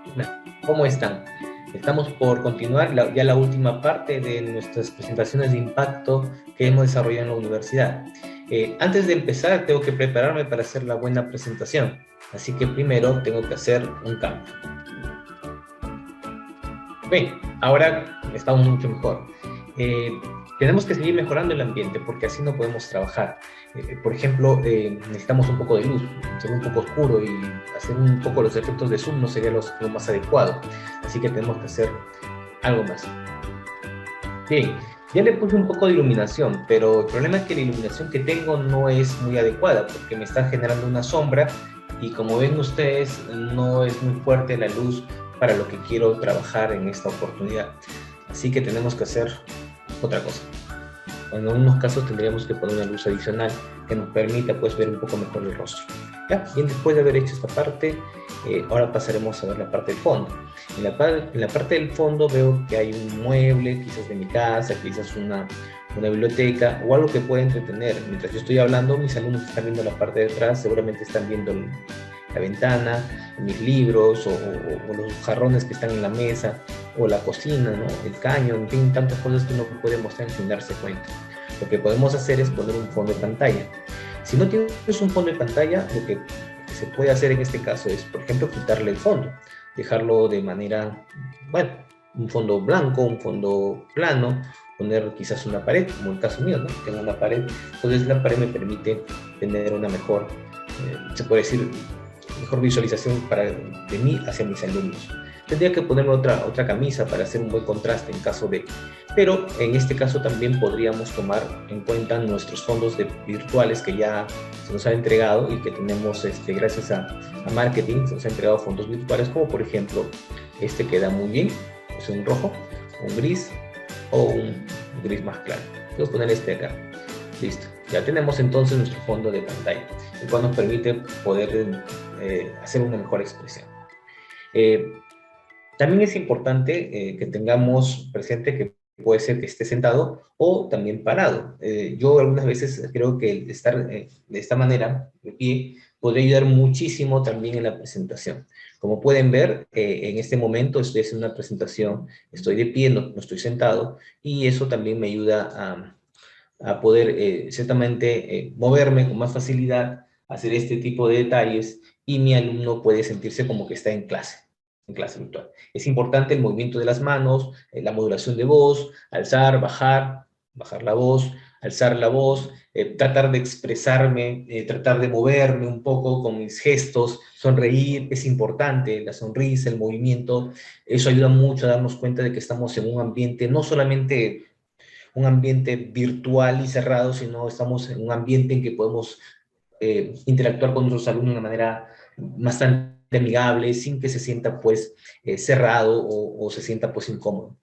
Hola, ¿cómo están? Estamos por continuar ya la última parte de nuestras presentaciones de impacto que hemos desarrollado en la universidad. Antes de empezar, tengo que prepararme para hacer la buena presentación. Así que primero tengo que hacer un cambio. Bien, ahora estamos mucho mejor. Eh, Tenemos que seguir mejorando el ambiente porque así no podemos trabajar. Por ejemplo, necesitamos un poco de luz, ser un poco oscuro y hacer un poco los efectos de zoom no sería lo más adecuado. Así que tenemos que hacer algo más. Bien, ya le puse un poco de iluminación, pero el problema es que la iluminación que tengo no es muy adecuada porque me está generando una sombra y como ven ustedes, no es muy fuerte la luz para lo que quiero trabajar en esta oportunidad. Así que tenemos que hacer otra cosa. En algunos casos tendríamos que poner una luz adicional que nos permita pues ver un poco mejor el rostro. ¿Ya? Bien, después de haber hecho esta parte, ahora pasaremos a ver la parte del fondo. En la parte del fondo veo que hay un mueble, quizás de mi casa, quizás una biblioteca o algo que pueda entretener. Mientras yo estoy hablando, mis alumnos están viendo la parte de atrás, seguramente están viendo la ventana, mis libros o los jarrones que están en la mesa o la cocina, ¿no? El caño, en fin, tantas cosas que uno puede mostrar sin darse cuenta. Lo que podemos hacer es poner un fondo de pantalla. Si no tienes un fondo de pantalla, lo que se puede hacer en este caso es, por ejemplo, quitarle el fondo, dejarlo de manera, bueno, un fondo blanco, un fondo plano, poner quizás una pared, como el caso mío, ¿no? Tengo una pared, entonces la pared me permite tener una mejor, se puede decir, mejor visualización de mí hacia mis alumnos. Tendría que ponerme otra camisa para hacer un buen contraste en caso de... Pero en este caso también podríamos tomar en cuenta nuestros fondos virtuales que ya se nos han entregado y que tenemos, gracias a marketing, se nos han entregado fondos virtuales, como por ejemplo, este queda muy bien, es un rojo, un gris o un gris más claro. Voy a poner este acá. Listo. Ya tenemos entonces nuestro fondo de pantalla, el cual nos permite poder hacer una mejor expresión. También es importante que tengamos presente que puede ser que esté sentado o también parado. Yo algunas veces creo que el estar de esta manera, de pie, podría ayudar muchísimo también en la presentación. Como pueden ver, en este momento estoy haciendo una presentación, estoy de pie, no estoy sentado, y eso también me ayuda a poder ciertamente moverme con más facilidad, hacer este tipo de detalles, y mi alumno puede sentirse como que está en clase virtual. Es importante el movimiento de las manos, la modulación de voz, alzar, bajar la voz, alzar la voz, tratar de expresarme, tratar de moverme un poco con mis gestos, sonreír, es importante, la sonrisa, el movimiento, eso ayuda mucho a darnos cuenta de que estamos en un ambiente no solamente un ambiente virtual y cerrado, sino estamos en un ambiente en que podemos interactuar con nuestros alumnos de una manera bastante amigable, sin que se sienta pues cerrado o se sienta pues incómodo.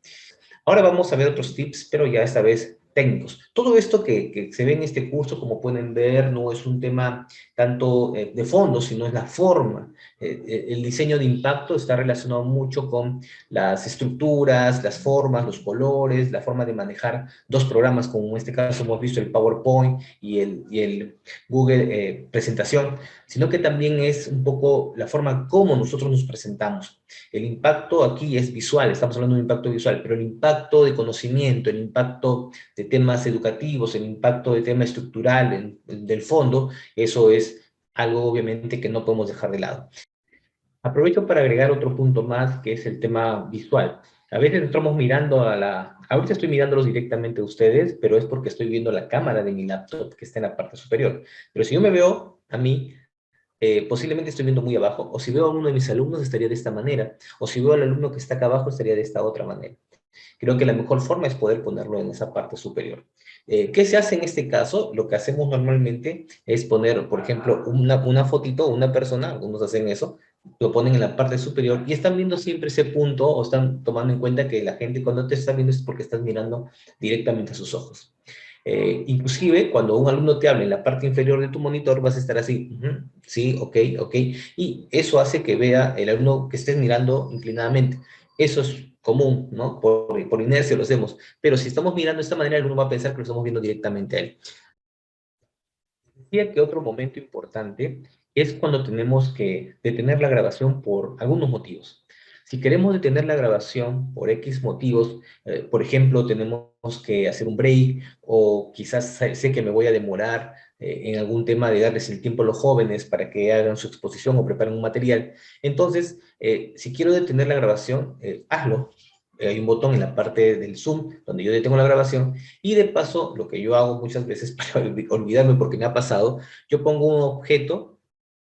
Ahora vamos a ver otros tips, pero ya esta vez técnicos. Todo esto que se ve en este curso, como pueden ver, no es un tema tanto de fondo, sino es la forma. El diseño de impacto está relacionado mucho con las estructuras, las formas, los colores, la forma de manejar dos programas, como en este caso hemos visto el PowerPoint y el Google Presentación, sino que también es un poco la forma como nosotros nos presentamos. El impacto aquí es visual, estamos hablando de un impacto visual, pero el impacto de conocimiento, el impacto de temas educativos, el impacto de tema estructural del fondo, eso es algo obviamente que no podemos dejar de lado. Aprovecho para agregar otro punto más, que es el tema visual. A veces estamos mirando ahorita estoy mirándolos directamente a ustedes, pero es porque estoy viendo la cámara de mi laptop que está en la parte superior. Pero si yo me veo a mí, posiblemente estoy viendo muy abajo, o si veo a uno de mis alumnos estaría de esta manera, o si veo al alumno que está acá abajo estaría de esta otra manera. Creo que la mejor forma es poder ponerlo en esa parte superior. ¿Qué se hace en este caso? Lo que hacemos normalmente es poner, por ejemplo, una fotito, una persona, algunos hacen eso, lo ponen en la parte superior y están viendo siempre ese punto o están tomando en cuenta que la gente cuando te está viendo es porque estás mirando directamente a sus ojos. Inclusive, cuando un alumno te habla en la parte inferior de tu monitor, vas a estar así, sí, ok, ok, y eso hace que vea el alumno que estés mirando inclinadamente. Eso es común, ¿no? Por inercia lo hacemos, pero si estamos mirando de esta manera, el alumno va a pensar que lo estamos viendo directamente a él. Decía que otro momento importante es cuando tenemos que detener la grabación por algunos motivos. Si queremos detener la grabación por X motivos, por ejemplo, tenemos que hacer un break o quizás sé que me voy a demorar en algún tema de darles el tiempo a los jóvenes para que hagan su exposición o preparen un material. Entonces, si quiero detener la grabación, hazlo. Hay un botón en la parte del Zoom donde yo detengo la grabación y de paso, lo que yo hago muchas veces para olvidarme porque me ha pasado, yo pongo un objeto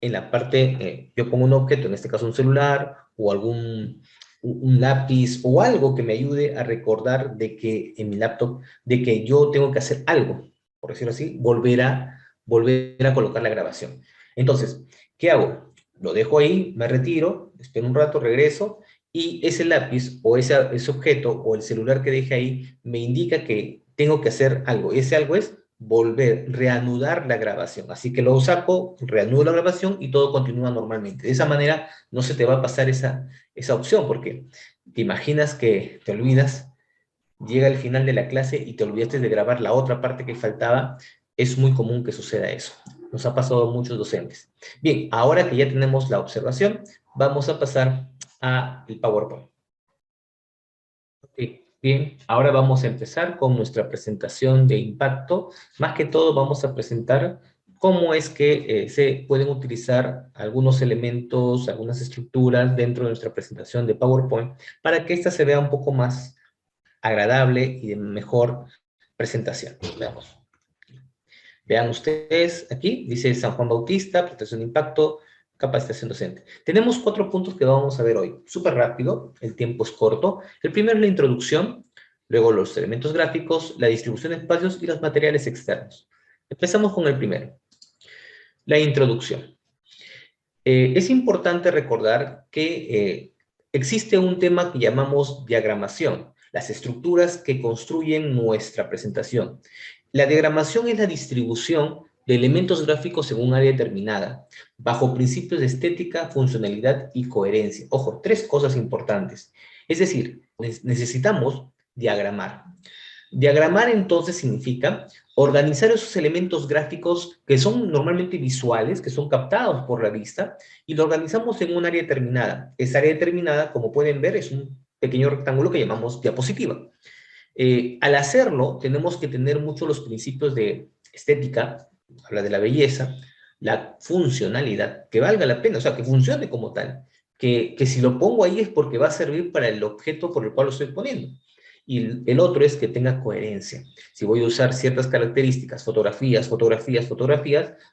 en la parte, yo pongo un objeto, en este caso un celular o un lápiz o algo que me ayude a recordar de que en mi laptop, de que yo tengo que hacer algo, por decirlo así, volver a colocar la grabación. Entonces, ¿qué hago? Lo dejo ahí, me retiro, espero un rato, regreso, y ese lápiz o ese objeto o el celular que dejé ahí me indica que tengo que hacer algo. Ese algo es volver, reanudar la grabación. Así que lo saco, reanudo la grabación y todo continúa normalmente. De esa manera no se te va a pasar esa opción, porque te imaginas que te olvidas, llega el final de la clase y te olvidaste de grabar la otra parte que faltaba. Es muy común que suceda eso. Nos ha pasado a muchos docentes. Bien, ahora que ya tenemos la observación, vamos a pasar a el PowerPoint. Ok, bien, ahora vamos a empezar con nuestra presentación de impacto. Más que todo vamos a presentar cómo es que se pueden utilizar algunos elementos, algunas estructuras dentro de nuestra presentación de PowerPoint para que ésta se vea un poco más agradable y de mejor presentación. Veamos. Vean ustedes aquí, dice San Juan Bautista, presentación de impacto, capacitación docente. Tenemos 4 puntos que vamos a ver hoy. Súper rápido, el tiempo es corto. El primero es la introducción, luego los elementos gráficos, la distribución de espacios y los materiales externos. Empezamos con el primero, la introducción. Es importante recordar que existe un tema que llamamos diagramación, las estructuras que construyen nuestra presentación. La diagramación es la distribución de elementos gráficos en un área determinada, bajo principios de estética, funcionalidad y coherencia. Ojo, 3 cosas importantes. Es decir, necesitamos diagramar. Diagramar entonces significa organizar esos elementos gráficos que son normalmente visuales, que son captados por la vista, y lo organizamos en un área determinada. Esa área determinada, como pueden ver, es un pequeño rectángulo que llamamos diapositiva. Al hacerlo, tenemos que tener mucho los principios de estética, habla de la belleza, la funcionalidad, que valga la pena, o sea, que funcione como tal, que si lo pongo ahí es porque va a servir para el objeto por el cual lo estoy poniendo. Y el otro es que tenga coherencia. Si voy a usar ciertas características, fotografías,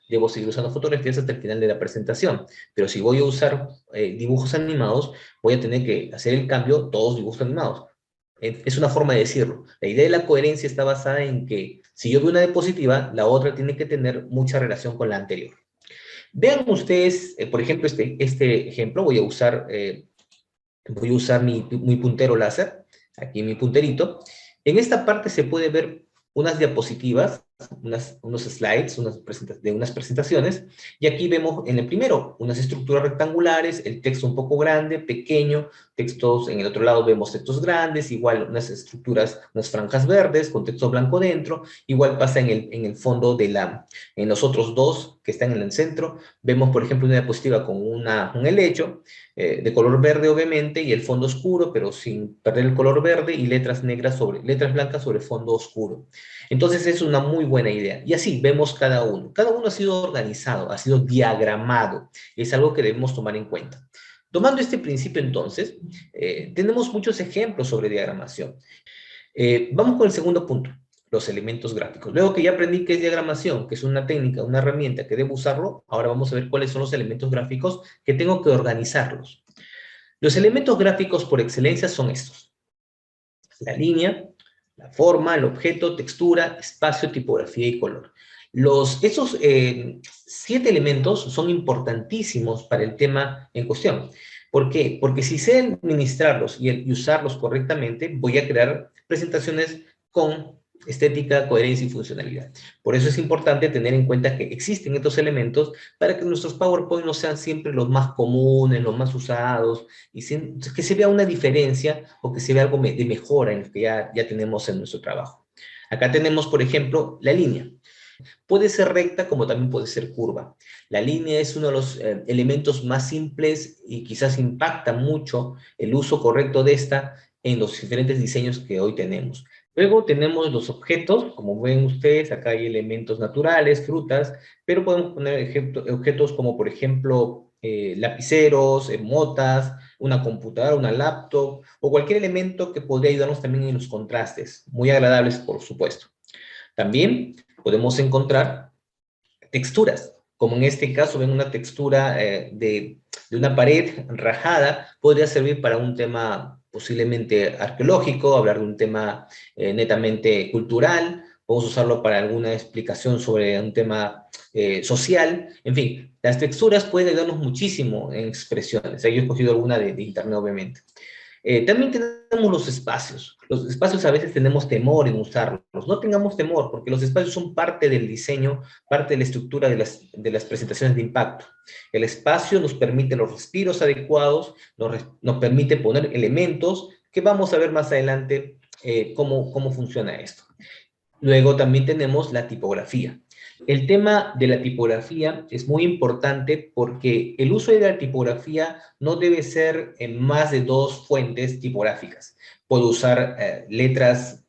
debo seguir usando fotografías hasta el final de la presentación. Pero si voy a usar dibujos animados, voy a tener que hacer el cambio, todos dibujos animados. Es una forma de decirlo. La idea de la coherencia está basada en que si yo veo una diapositiva, la otra tiene que tener mucha relación con la anterior. Vean ustedes, por ejemplo, este ejemplo, voy a usar mi puntero láser, aquí mi punterito. En esta parte se puede ver unas diapositivas, unos slides, de unas presentaciones, y aquí vemos en el primero unas estructuras rectangulares, el texto un poco grande, pequeño, textos, en el otro lado vemos textos grandes, igual unas estructuras, unas franjas verdes con texto blanco dentro, igual pasa en el fondo en los otros dos que están en el centro, vemos por ejemplo una diapositiva con un helecho, de color verde obviamente, y el fondo oscuro, pero sin perder el color verde, y letras blancas sobre fondo oscuro. Entonces es una muy buena idea. Y así vemos cada uno. Cada uno ha sido organizado, ha sido diagramado. Es algo que debemos tomar en cuenta. Tomando este principio entonces, tenemos muchos ejemplos sobre diagramación. Vamos con el segundo punto, los elementos gráficos. Luego que ya aprendí qué es diagramación, que es una técnica, una herramienta que debo usarlo, ahora vamos a ver cuáles son los elementos gráficos que tengo que organizarlos. Los elementos gráficos por excelencia son estos. La línea, la forma, el objeto, textura, espacio, tipografía y color. Esos 7 elementos son importantísimos para el tema en cuestión. ¿Por qué? Porque si sé administrarlos y usarlos correctamente, voy a crear presentaciones con estética, coherencia y funcionalidad. Por eso es importante tener en cuenta que existen estos elementos para que nuestros PowerPoint no sean siempre los más comunes, los más usados, y que se vea una diferencia o que se vea algo de mejora en lo que ya tenemos en nuestro trabajo. Acá tenemos, por ejemplo, la línea. Puede ser recta como también puede ser curva. La línea es uno de los elementos más simples y quizás impacta mucho el uso correcto de esta en los diferentes diseños que hoy tenemos. Luego tenemos los objetos, como ven ustedes, acá hay elementos naturales, frutas, pero podemos poner objetos como por ejemplo lapiceros, motas, una computadora, una laptop, o cualquier elemento que podría ayudarnos también en los contrastes, muy agradables por supuesto. También podemos encontrar texturas, como en este caso ven una textura de una pared rajada, podría servir para un tema posiblemente arqueológico, hablar de un tema netamente cultural, podemos usarlo para alguna explicación sobre un tema social, en fin, las texturas pueden ayudarnos muchísimo en expresiones. Yo he escogido alguna de internet obviamente. También tenemos los espacios. Los espacios a veces tenemos temor en usarlos. No tengamos temor, porque los espacios son parte del diseño, parte de la estructura de las presentaciones de impacto. El espacio nos permite los respiros adecuados, nos permite poner elementos que vamos a ver más adelante cómo funciona esto. Luego también tenemos la tipografía. El tema de la tipografía es muy importante porque el uso de la tipografía no debe ser en más de dos fuentes tipográficas. Puedo usar letras,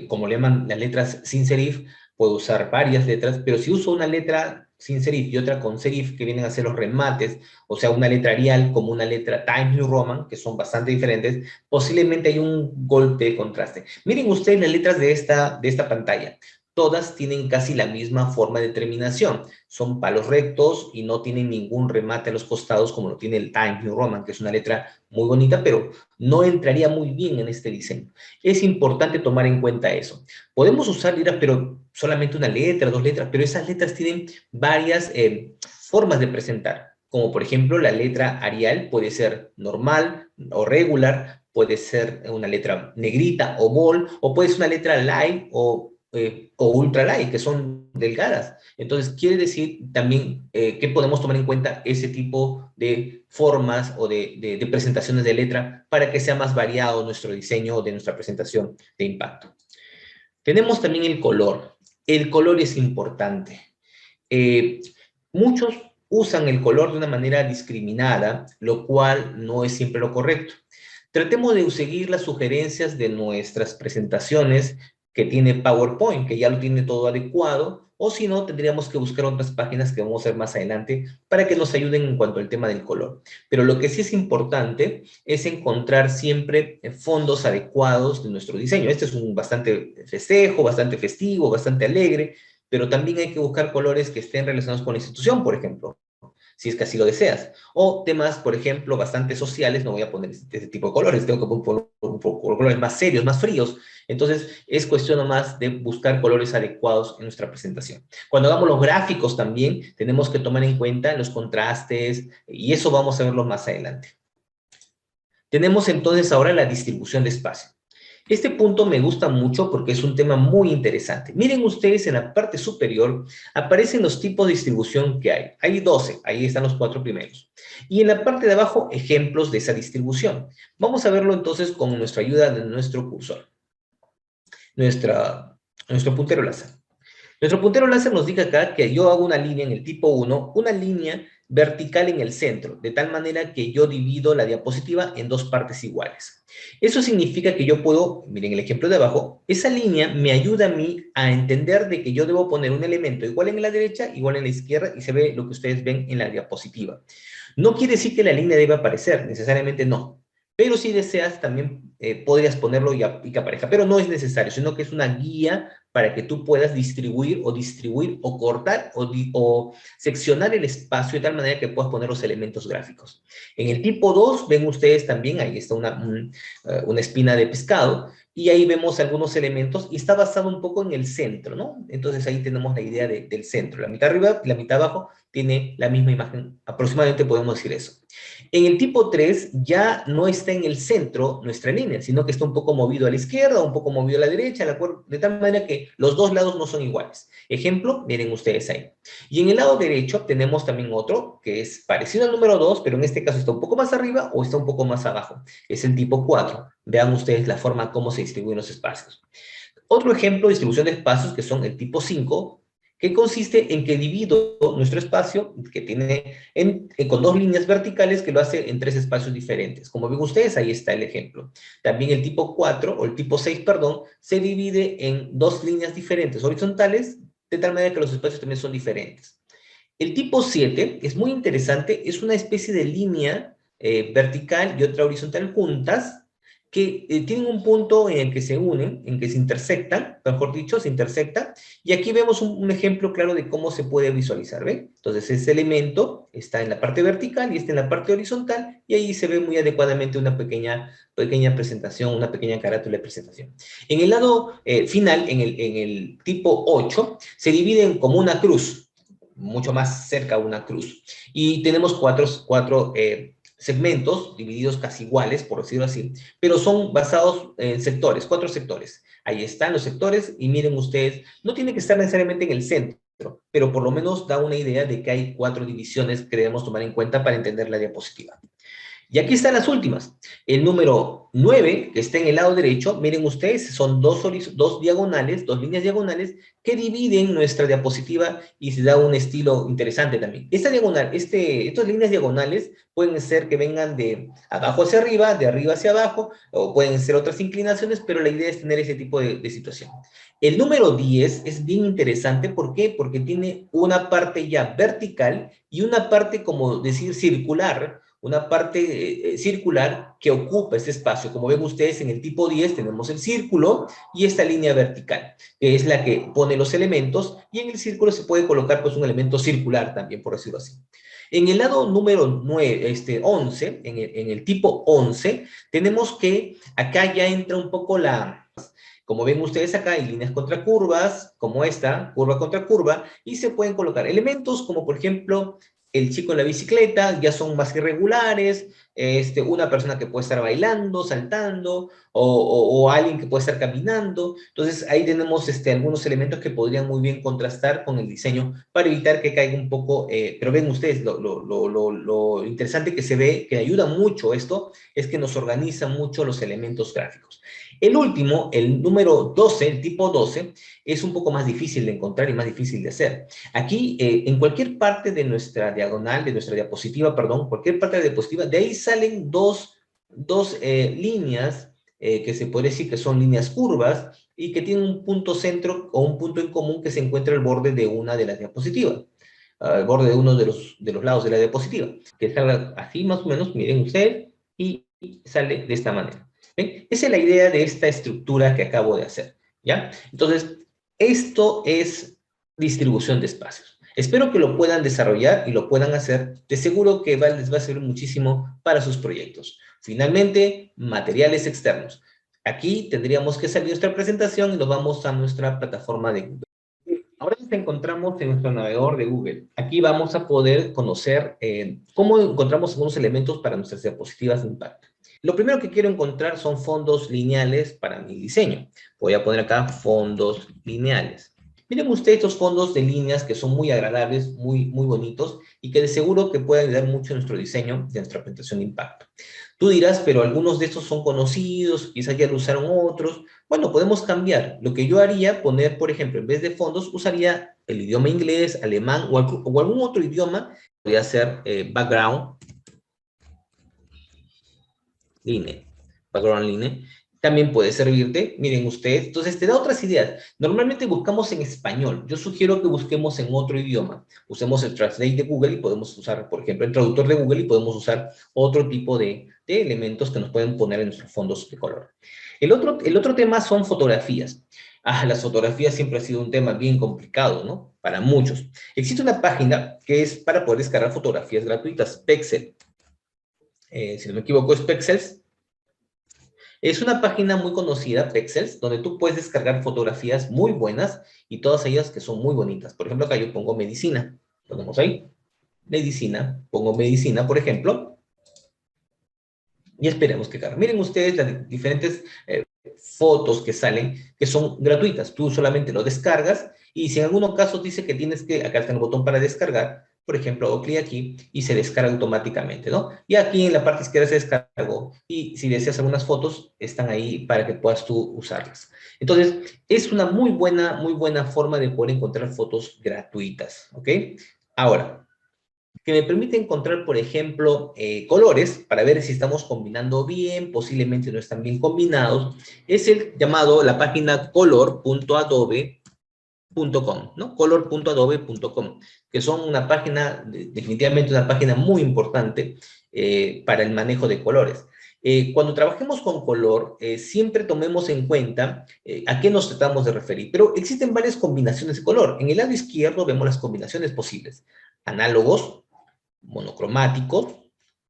como le llaman las letras sin serif, puedo usar varias letras, pero si uso una letra sin serif y otra con serif, que vienen a ser los remates, o sea, una letra Arial como una letra Times New Roman, que son bastante diferentes, posiblemente hay un golpe de contraste. Miren ustedes las letras de esta pantalla. Todas tienen casi la misma forma de terminación. Son palos rectos y no tienen ningún remate a los costados como lo tiene el Times New Roman, que es una letra muy bonita, pero no entraría muy bien en este diseño. Es importante tomar en cuenta eso. Podemos usar letras, pero solamente una letra, dos letras, pero esas letras tienen varias formas de presentar, como por ejemplo la letra Arial puede ser normal o regular, puede ser una letra negrita o bold, o puede ser una letra light o ultra light, que son delgadas. Entonces, quiere decir también que podemos tomar en cuenta ese tipo de formas o de presentaciones de letra para que sea más variado nuestro diseño de nuestra presentación de impacto. Tenemos también el color. El color es importante. Eh, Muchos usan el color de una manera discriminada, lo cual no es siempre lo correcto. Tratemos de seguir las sugerencias de nuestras presentaciones que tiene PowerPoint, que ya lo tiene todo adecuado, o si no, tendríamos que buscar otras páginas que vamos a ver más adelante para que nos ayuden en cuanto al tema del color. Pero lo que sí es importante es encontrar siempre fondos adecuados de nuestro diseño. Este es un bastante festejo, bastante festivo, bastante alegre, pero también hay que buscar colores que estén relacionados con la institución, por ejemplo, si es que así lo deseas. O temas, por ejemplo, bastante sociales, no voy a poner este tipo de colores, tengo que poner colores más serios, más fríos. Entonces, es cuestión nomás de buscar colores adecuados en nuestra presentación. Cuando hagamos los gráficos también, tenemos que tomar en cuenta los contrastes, y eso vamos a verlo más adelante. Tenemos entonces ahora la distribución de espacio. Este punto me gusta mucho porque es un tema muy interesante. Miren ustedes en la parte superior aparecen los tipos de distribución que hay. Hay 12, ahí están los 4 primeros. Y en la parte de abajo, ejemplos de esa distribución. Vamos a verlo entonces con nuestra ayuda de nuestro cursor, nuestro puntero láser. Nuestro puntero láser nos dice acá que yo hago una línea en el tipo 1, una línea vertical en el centro, de tal manera que yo divido la diapositiva en dos partes iguales. Eso significa que yo puedo, miren el ejemplo de abajo, esa línea me ayuda a mí a entender de que yo debo poner un elemento igual en la derecha, igual en la izquierda, y se ve lo que ustedes ven en la diapositiva. No quiere decir que la línea deba aparecer, necesariamente no. Pero si deseas, también podrías ponerlo y que aparezca. Pero no es necesario, sino que es una guía para que tú puedas distribuir o cortar o seccionar el espacio de tal manera que puedas poner los elementos gráficos. En el tipo 2, ven ustedes también, ahí está una espina de pescado, y ahí vemos algunos elementos, y está basado un poco en el centro, ¿no? Entonces ahí tenemos la idea del centro. La mitad arriba y la mitad abajo tiene la misma imagen, aproximadamente podemos decir eso. En el tipo 3 ya no está en el centro nuestra línea, sino que está un poco movido a la izquierda, un poco movido a la derecha, de tal manera que los dos lados no son iguales. Ejemplo, miren ustedes ahí. Y en el lado derecho tenemos también otro que es parecido al número 2, pero en este caso está un poco más arriba o está un poco más abajo. Es el tipo 4. Vean ustedes la forma como se distribuyen los espacios. Otro ejemplo de distribución de espacios que son el tipo 5, que consiste en que divido nuestro espacio, que tiene con dos líneas verticales, que lo hace en tres espacios diferentes. Como ven ustedes, ahí está el ejemplo. También el tipo 4, o el tipo 6, perdón, se divide en dos líneas diferentes, horizontales, de tal manera que los espacios también son diferentes. El tipo 7 es muy interesante, es una especie de línea vertical y otra horizontal juntas, que tienen un punto en el que se unen, en que se intersectan, mejor dicho, se intersectan, y aquí vemos un ejemplo claro de cómo se puede visualizar, ¿ven? Entonces, ese elemento está en la parte vertical y está en la parte horizontal, y ahí se ve muy adecuadamente una pequeña presentación, una pequeña carátula de presentación. En el lado final, en el tipo 8, se dividen como una cruz, mucho más cerca a una cruz, y tenemos cuatro segmentos divididos casi iguales, por decirlo así, pero son basados en sectores, 4 sectores. Ahí están los sectores y miren ustedes, no tiene que estar necesariamente en el centro, pero por lo menos da una idea de que hay 4 divisiones que debemos tomar en cuenta para entender la diapositiva. Y aquí están las últimas. El número 9, que está en el lado derecho, miren ustedes, son dos diagonales, dos líneas diagonales que dividen nuestra diapositiva y se da un estilo interesante también. Esta diagonal, estas líneas diagonales pueden ser que vengan de abajo hacia arriba, de arriba hacia abajo, o pueden ser otras inclinaciones, pero la idea es tener ese tipo de situación. El número 10 es bien interesante, ¿por qué? Porque tiene una parte ya vertical y una parte, como decir, circular, una parte circular que ocupa ese espacio. Como ven ustedes, en el tipo 10 tenemos el círculo y esta línea vertical, que es la que pone los elementos, y en el círculo se puede colocar pues un elemento circular también, por decirlo así. En el lado número 9, 11, en el tipo 11, tenemos que acá ya entra un poco como ven ustedes acá, hay líneas contra curvas, como esta, curva contra curva, y se pueden colocar elementos como, por ejemplo, el chico en la bicicleta, ya son más irregulares, una persona que puede estar bailando, saltando, o alguien que puede estar caminando. Entonces, ahí tenemos algunos elementos que podrían muy bien contrastar con el diseño para evitar que caiga un poco, pero ven ustedes, lo interesante que se ve, que ayuda mucho esto, es que nos organiza mucho los elementos gráficos. El último, el número 12, el tipo 12, es un poco más difícil de encontrar y más difícil de hacer. Aquí, en cualquier parte de nuestra diagonal, de nuestra diapositiva, perdón, cualquier parte de la diapositiva, de ahí salen dos líneas que se puede decir que son líneas curvas y que tienen un punto centro o un punto en común que se encuentra al borde de una de las diapositivas, al borde de uno de los lados de la diapositiva, que salga así más o menos, miren ustedes, y sale de esta manera. ¿Ven? Esa es la idea de esta estructura que acabo de hacer, ¿ya? Entonces, esto es distribución de espacios. Espero que lo puedan desarrollar y lo puedan hacer. De seguro que les va a servir muchísimo para sus proyectos. Finalmente, materiales externos. Aquí tendríamos que salir nuestra presentación y nos vamos a nuestra plataforma de Google. Ahora nos encontramos en nuestro navegador de Google. Aquí vamos a poder conocer cómo encontramos algunos elementos para nuestras diapositivas de impacto. Lo primero que quiero encontrar son fondos lineales para mi diseño. Voy a poner acá fondos lineales. Miren ustedes estos fondos de líneas que son muy agradables, muy, muy bonitos y que de seguro que pueden ayudar mucho en nuestro diseño de nuestra presentación de impacto. Tú dirás, pero algunos de estos son conocidos, quizás ya lo usaron otros. Bueno, podemos cambiar. Lo que yo haría, poner, por ejemplo, en vez de fondos, usaría el idioma inglés, alemán o algún otro idioma. Podría ser background line. Background line. También puede servirte, miren ustedes. Entonces te da otras ideas. Normalmente buscamos en español. Yo sugiero que busquemos en otro idioma. Usemos el Translate de Google y podemos usar, por ejemplo, el traductor de Google y podemos usar otro tipo de elementos que nos pueden poner en nuestros fondos de color. El otro tema son fotografías. Las fotografías siempre ha sido un tema bien complicado, ¿no? Para muchos. Existe una página que es para poder descargar fotografías gratuitas, Pexel. Si no me equivoco, es Pexels. Es una página muy conocida, Pexels, donde tú puedes descargar fotografías muy buenas y todas ellas que son muy bonitas. Por ejemplo, acá yo pongo medicina. Ponemos ahí, medicina. Pongo medicina, por ejemplo, y esperemos que cargue. Miren ustedes las diferentes fotos que salen, que son gratuitas. Tú solamente lo descargas y si en algunos casos dice que tienes que, acá está el botón para descargar, por ejemplo, hago clic aquí y se descarga automáticamente, ¿no? Y aquí en la parte izquierda se descargó y si deseas algunas fotos, están ahí para que puedas tú usarlas. Entonces, es una muy buena forma de poder encontrar fotos gratuitas, ¿ok? Ahora, que me permite encontrar, por ejemplo, colores para ver si estamos combinando bien, posiblemente no están bien combinados, es el llamado, la página color.adobe.com, ¿no? color.adobe.com, que son una página, definitivamente una página muy importante para el manejo de colores. Cuando trabajemos con color, siempre tomemos en cuenta a qué nos tratamos de referir, pero existen varias combinaciones de color. En el lado izquierdo vemos las combinaciones posibles: análogos, monocromáticos,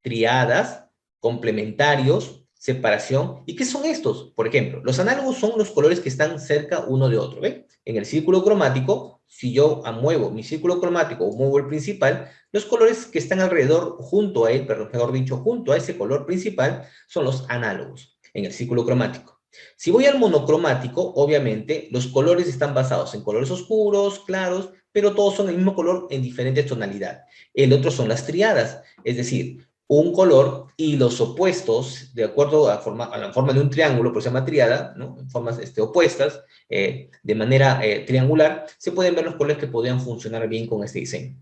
triadas, complementarios, separación. ¿Y qué son estos? Por ejemplo, los análogos son los colores que están cerca uno de otro, ¿ve? En el círculo cromático, si yo muevo mi círculo cromático o muevo el principal, los colores que están alrededor, junto a él, perdón, mejor dicho, junto a ese color principal, son los análogos en el círculo cromático. Si voy al monocromático, obviamente, los colores están basados en colores oscuros, claros, pero todos son el mismo color en diferentes tonalidades. El otro son las triadas, es decir, un color y los opuestos, de acuerdo a la forma de un triángulo, por eso se llama triada, ¿no? En formas opuestas, de manera triangular, se pueden ver los colores que podrían funcionar bien con este diseño.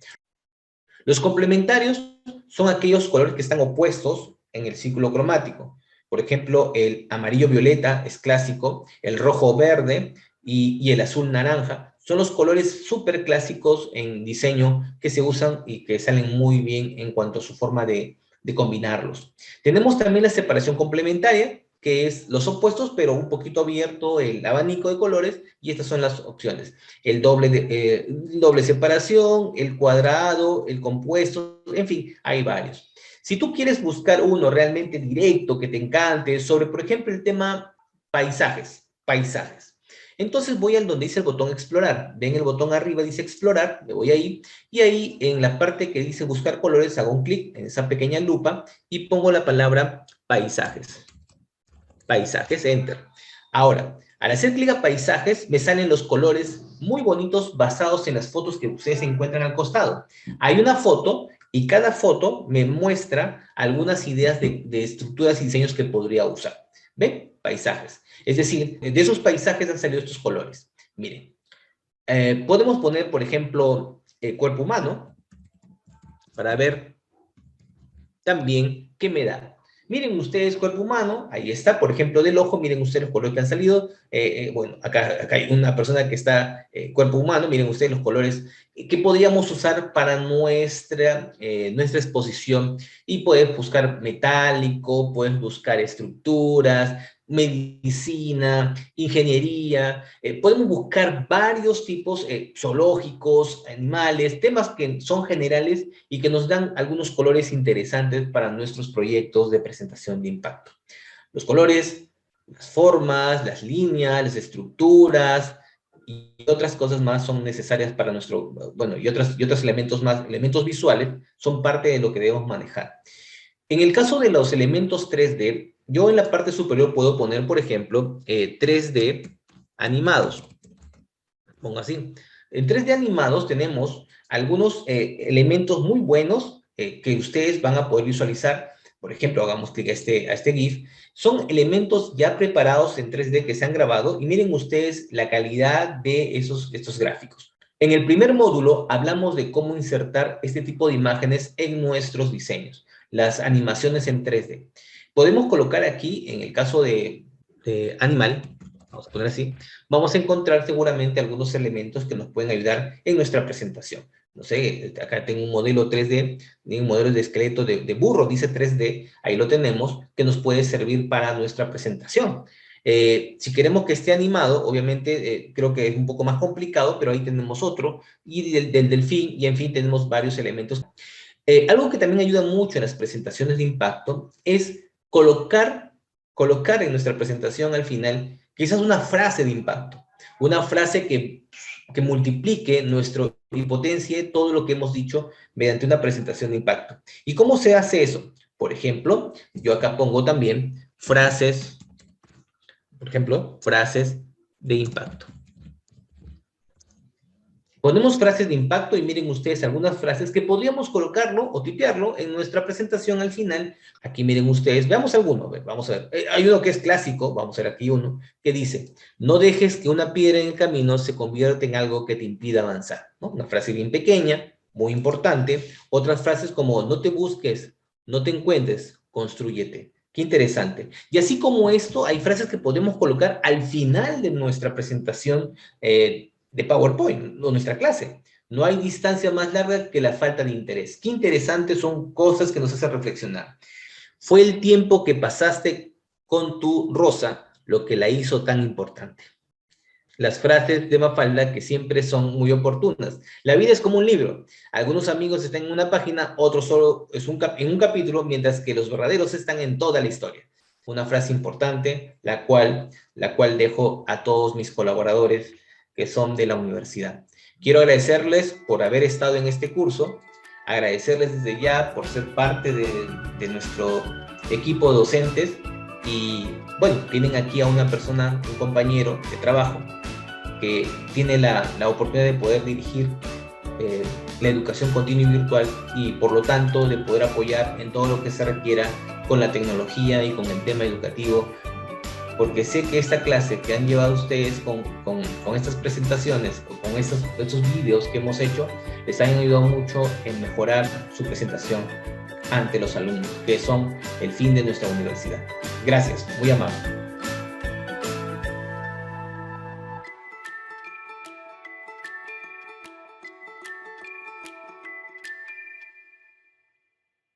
Los complementarios son aquellos colores que están opuestos en el círculo cromático. Por ejemplo, el amarillo-violeta es clásico, el rojo-verde y el azul-naranja son los colores súper clásicos en diseño que se usan y que salen muy bien en cuanto a su forma de combinarlos. Tenemos también la separación complementaria, que es los opuestos, pero un poquito abierto el abanico de colores, y estas son las opciones: el doble separación, el cuadrado, el compuesto, en fin, hay varios. Si tú quieres buscar uno realmente directo, que te encante, sobre, por ejemplo, el tema paisajes. Entonces voy al donde dice el botón explorar. Ven el botón arriba, dice explorar, me voy ahí, y ahí en la parte que dice buscar colores, hago un clic en esa pequeña lupa y pongo la palabra paisajes. Paisajes, enter. Ahora, al hacer clic a paisajes, me salen los colores muy bonitos basados en las fotos que ustedes encuentran al costado. Hay una foto y cada foto me muestra algunas ideas de estructuras y diseños que podría usar. ¿Ven? Paisajes. Es decir, de esos paisajes han salido estos colores. Miren, podemos poner, por ejemplo, el cuerpo humano para ver también qué me da. Miren ustedes cuerpo humano, ahí está, por ejemplo, del ojo, miren ustedes los colores que han salido. Bueno, acá hay una persona que está cuerpo humano, miren ustedes los colores que podríamos usar para nuestra exposición, y puedes buscar metálico, puedes buscar estructuras, medicina, ingeniería, podemos buscar varios tipos zoológicos, animales, temas que son generales y que nos dan algunos colores interesantes para nuestros proyectos de presentación de impacto. Los colores, las formas, las líneas, las estructuras y otras cosas más son necesarias para nuestro, bueno, y otros elementos más, elementos visuales, son parte de lo que debemos manejar. En el caso de los elementos 3D, yo en la parte superior puedo poner, por ejemplo, 3D animados. Pongo así. En 3D animados tenemos algunos elementos muy buenos que ustedes van a poder visualizar. Por ejemplo, hagamos clic a este GIF. Son elementos ya preparados en 3D que se han grabado, y miren ustedes la calidad de estos gráficos. En el primer módulo hablamos de cómo insertar este tipo de imágenes en nuestros diseños, las animaciones en 3D. Podemos colocar aquí, en el caso de animal, vamos a poner así, vamos a encontrar seguramente algunos elementos que nos pueden ayudar en nuestra presentación. No sé, acá tengo un modelo 3D, un modelo de esqueleto de burro, dice 3D, ahí lo tenemos, que nos puede servir para nuestra presentación. Si queremos que esté animado, obviamente creo que es un poco más complicado, pero ahí tenemos otro, y del delfín, y en fin, tenemos varios elementos. Algo que también ayuda mucho en las presentaciones de impacto es colocar en nuestra presentación al final quizás una frase de impacto, una frase que multiplique nuestro y potencie todo lo que hemos dicho mediante una presentación de impacto. ¿Y cómo se hace eso? Por ejemplo, yo acá pongo también frases, por ejemplo, frases de impacto. Ponemos frases de impacto y miren ustedes algunas frases que podríamos colocarlo o tipearlo en nuestra presentación al final. Aquí miren ustedes, veamos alguno, vamos a ver. Hay uno que es clásico, vamos a ver aquí uno, que dice, no dejes que una piedra en el camino se convierta en algo que te impida avanzar, ¿no? Una frase bien pequeña, muy importante. Otras frases como, no te busques, no te encuentres, constrúyete. Qué interesante. Y así como esto, hay frases que podemos colocar al final de nuestra presentación de PowerPoint, o nuestra clase. No hay distancia más larga que la falta de interés. Qué interesantes son cosas que nos hacen reflexionar. Fue el tiempo que pasaste con tu Rosa lo que la hizo tan importante. Las frases de Mafalda que siempre son muy oportunas. La vida es como un libro. Algunos amigos están en una página, otros solo es en un capítulo, mientras que los verdaderos están en toda la historia. Una frase importante, la cual dejo a todos mis colaboradores que son de la universidad. Quiero agradecerles por haber estado en este curso, agradecerles desde ya por ser parte de nuestro equipo de docentes y, bueno, tienen aquí a una persona, un compañero de trabajo que tiene la oportunidad de poder dirigir la educación continua y virtual y por lo tanto de poder apoyar en todo lo que se requiera con la tecnología y con el tema educativo, porque sé que esta clase que han llevado ustedes con estas presentaciones o con estos vídeos que hemos hecho, les han ayudado mucho en mejorar su presentación ante los alumnos, que son el fin de nuestra universidad. Gracias, muy amable.